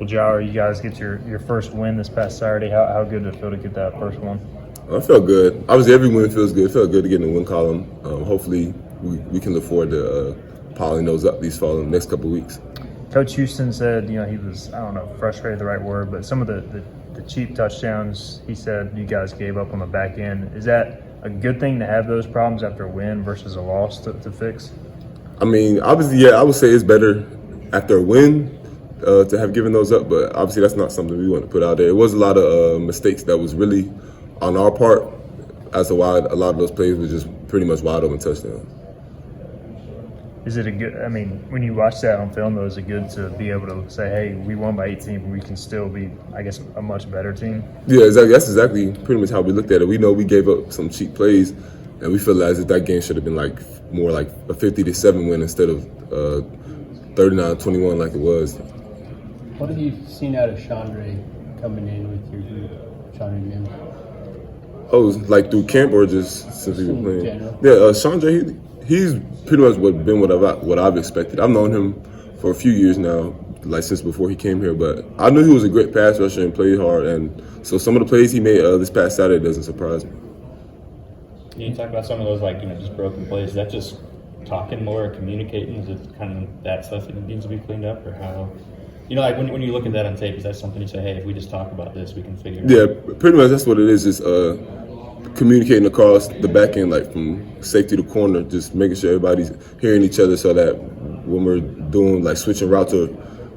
Well, Jireh, you guys get your first win this past Saturday. How good did it feel to get that first one? I felt good. Obviously, every win feels good. It felt good to get in the win column. Hopefully, we can look forward to piling those up these following next couple of weeks. Coach Houston said, he was, I don't know, frustrated the right word, but some of the cheap touchdowns he said you guys gave up on the back end. Is that a good thing to have those problems after a win versus a loss to fix? I mean, obviously, yeah, I would say it's better after a win to have given those up, but obviously that's not something we want to put out there. It was a lot of mistakes that was really on our part as to why a lot of those plays were just pretty much wide open touchdowns. Is it when you watch that on film, though, is it good to be able to say, hey, we won by 18, but we can still be, I guess, a much better team? Yeah, exactly. That's exactly pretty much how we looked at it. We know we gave up some cheap plays, and we feel as if that game should have been more like a 50-7 win instead of 39-21 like it was. What have you seen out of Chandra coming in with your group, Chandra Mims? Oh, like through camp or just since we were playing? General. Yeah, Chandra, he's pretty much been what I've expected. I've known him for a few years now, like since before he came here. But I knew he was a great pass rusher and played hard, and so some of the plays he made this past Saturday doesn't surprise me. Can you talk about some of those just broken plays? Is that just talking more or communicating? Is it kind of that stuff that needs to be cleaned up, or how? When you look at that on tape, is that something you say, hey, if we just talk about this, we can figure it out? Yeah, pretty much that's what it is. Just communicating across the back end, like from safety to corner, just making sure everybody's hearing each other so that when we're doing switching routes or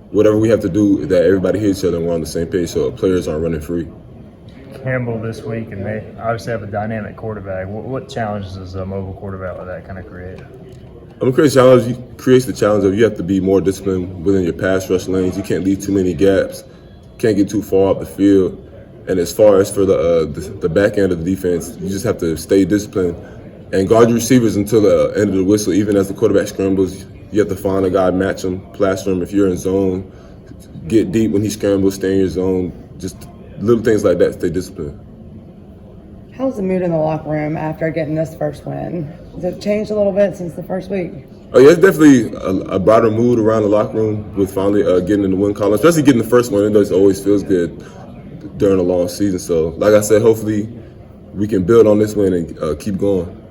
whatever we have to do, that everybody hears each other and we're on the same page so players aren't running free. Campbell this week, and they obviously have a dynamic quarterback. What challenges does a mobile quarterback like that kind of create? Creates the challenge of you have to be more disciplined within your pass rush lanes. You can't leave too many gaps, can't get too far up the field. And as far as for the back end of the defense, you just have to stay disciplined and guard your receivers until the end of the whistle. Even as the quarterback scrambles, you have to find a guy, match him, plaster him if you're in zone, get deep when he scrambles, stay in your zone. Just little things like that, stay disciplined. How's the mood in the locker room after getting this first win? Has it changed a little bit since the first week? Oh yeah, it's definitely a brighter mood around the locker room with finally getting in the win column, especially getting the first one. It always feels good during a long season. So, like I said, hopefully we can build on this win and keep going.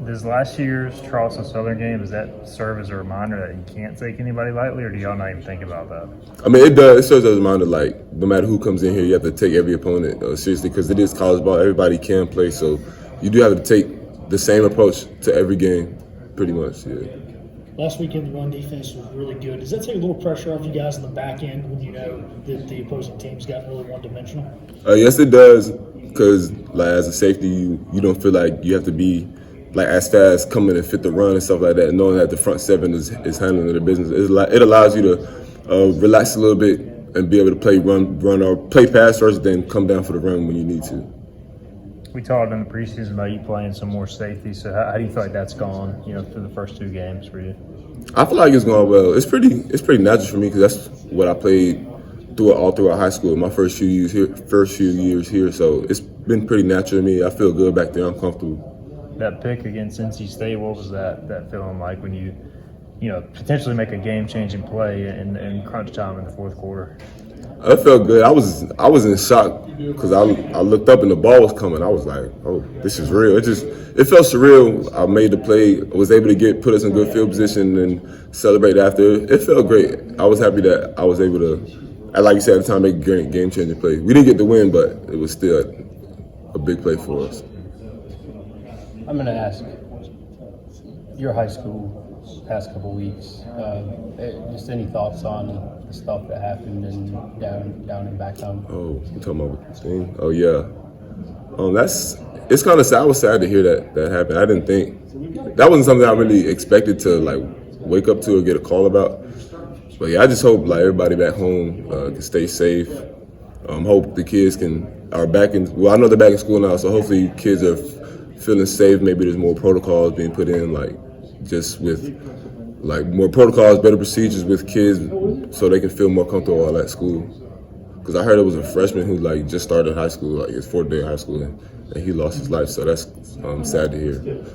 Does last year's Charleston Southern game, does that serve as a reminder that you can't take anybody lightly, or do y'all not even think about that? I mean, it does. It serves as a reminder, no matter who comes in here, you have to take every opponent seriously because it is college ball. Everybody can play, so you do have to take the same approach to every game, pretty much, yeah. Last weekend, the run defense was really good. Does that take a little pressure off you guys on the back end when you know that the opposing team's got really one-dimensional? Yes, it does, because as a safety, you don't feel like you have to be as fast coming and fit the run and stuff like that, knowing that the front seven is handling the business. It allows you to relax a little bit and be able to play run or play pass first, then come down for the run when you need to. We talked in the preseason about you playing some more safety. So how do you feel like that's gone, through the first two games for you? I feel like it's going well. It's pretty natural for me because that's what I played all throughout high school. My first few years here, so it's been pretty natural to me. I feel good back there. I'm comfortable. That pick against NC State, what was that feeling like when you potentially make a game-changing play in crunch time in the fourth quarter? It felt good. I was in shock because I looked up and the ball was coming. I was like, oh, this is real. It felt surreal. I made the play. I was able to put us in good field position and celebrate after. It felt great. I was happy that I was able to, like you said at the time, make a great game-changing play. We didn't get the win, but it was still a big play for us. I'm going to ask your high school past couple weeks. Just any thoughts on the stuff that happened down in back home? Oh, you talking about the team? Oh yeah. It's kind of sad. I was sad to hear that happened. I didn't think that wasn't something I really expected to wake up to or get a call about. But yeah, I just hope everybody back home can stay safe. Hope the kids are back in. Well, I know they're back in school now, so hopefully kids are feeling safe. Maybe there's more protocols being put in, just with more protocols, better procedures with kids, so they can feel more comfortable while at school. Because I heard it was a freshman who just started high school, his fourth day of high school, and he lost his life. So that's sad to hear.